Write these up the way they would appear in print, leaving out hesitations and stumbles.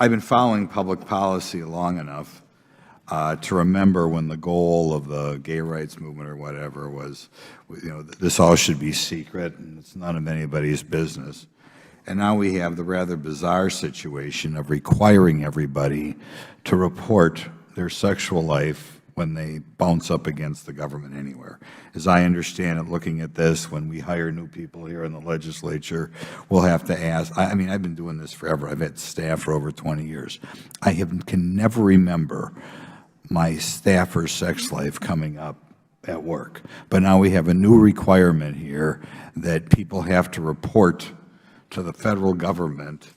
I've been following public policy long enough to remember when the goal of the gay rights movement or whatever was, this all should be secret and it's none of anybody's business. And now we have the rather bizarre situation of requiring everybody to report their sexual life when they bounce up against the government anywhere. As I understand it, looking at this, when we hire new people here in the legislature, we'll have to ask. I mean, I've been doing this forever. I've had staff for over 20 years. I can never remember my staffer's sex life coming up at work. But now we have a new requirement here that people have to report to the federal government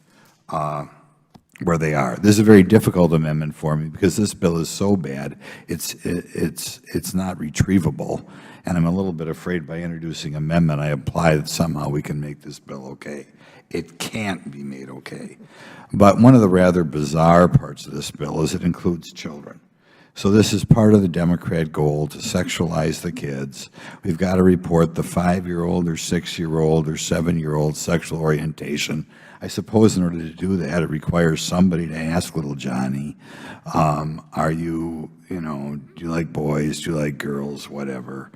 where they are. This is a very difficult amendment for me because this bill is so bad, it's not retrievable, and I'm a little bit afraid by introducing an amendment I apply that somehow we can make this bill okay. It can't be made okay. But one of the rather bizarre parts of this bill is it includes children. So this is part of the Democrat goal to sexualize the kids. We've got to report the 5-year-old or 6-year-old or 7-year-old sexual orientation. I suppose in order to do that, it requires somebody to ask little Johnny, do you like boys, do you like girls, whatever.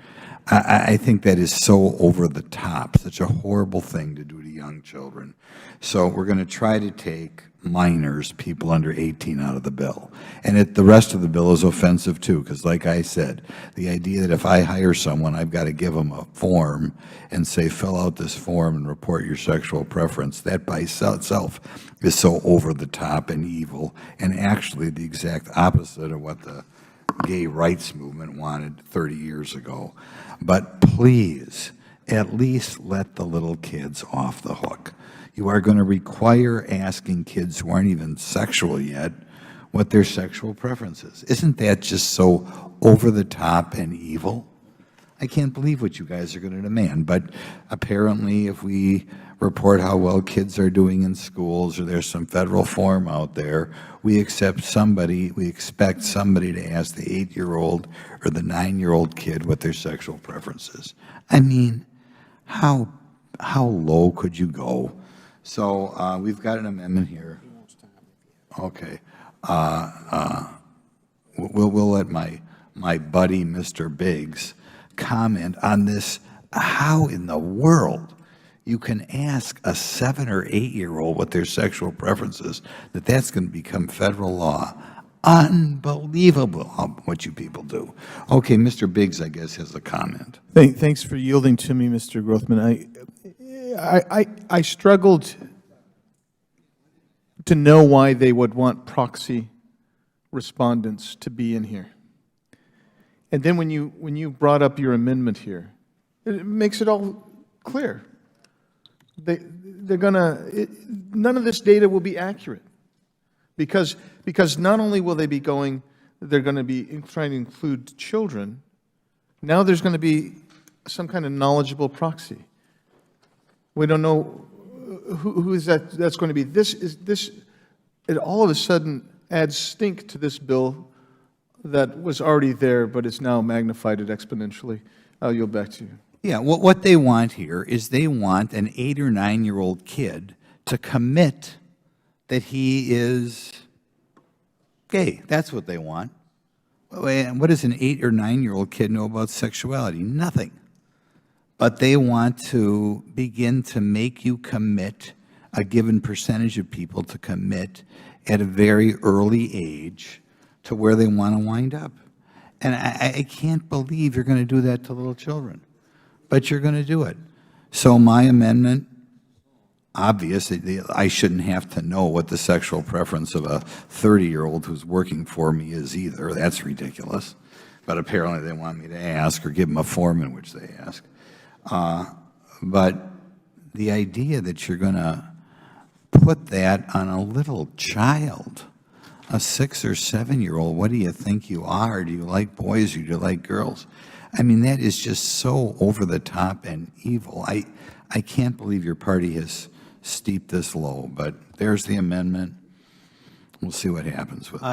I think that is so over the top, such a horrible thing to do to young children. So we're going to try to take minors, people under 18, out of the bill. And the rest of the bill is offensive too, because like I said, the idea that if I hire someone, I've got to give them a form and say, fill out this form and report your sexual preference, that by itself is so over the top and evil, and actually the exact opposite of what the gay rights movement wanted 30 years ago. But please, at least let the little kids off the hook. You are going to require asking kids who aren't even sexual yet what their sexual preference is. Isn't that just so over the top and evil? I can't believe what you guys are going to demand. But apparently if we report how well kids are doing in schools, or there's some federal form out there, we expect somebody to ask the 8-year-old or the 9-year-old kid what their sexual preference is. I mean, how low could you go? So we've got an amendment here. Okay. We'll let my buddy, Mr. Biggs, comment on this. How in the world you can ask a 7- or 8-year-old what their sexual preference is, that's going to become federal law. Unbelievable what you people do. Okay, Mr. Biggs, I guess, has a comment. Thanks for yielding to me, Mr. Grothman. I struggled to know why they would want proxy respondents to be in here. And then when you brought up your amendment here, it makes it all clear. None of this data will be accurate because not only will they be they're going to be trying to include children. Now there's going to be some kind of knowledgeable proxy. We don't know who is that's going to be. It all of a sudden adds stink to this bill that was already there, but it's now magnified it exponentially. I'll yield back to you. Yeah, what they want here is they want an 8- or 9-year-old kid to commit that he is gay. That's what they want. What does an 8- or 9-year-old kid know about sexuality? Nothing. But they want to begin to make you commit, a given percentage of people to commit at a very early age to where they want to wind up. And I can't believe you're going to do that to little children. But you're going to do it. So my amendment, obviously, I shouldn't have to know what the sexual preference of a 30-year-old who's working for me is either. That's ridiculous. But apparently they want me to ask or give them a form in which they ask. But the idea that you're going to put that on a little child, a 6- or 7-year-old, what do you think you are? Do you like boys or do you like girls? I mean, that is just so over the top and evil. I can't believe your party has steeped this low, but there's the amendment. We'll see what happens with it.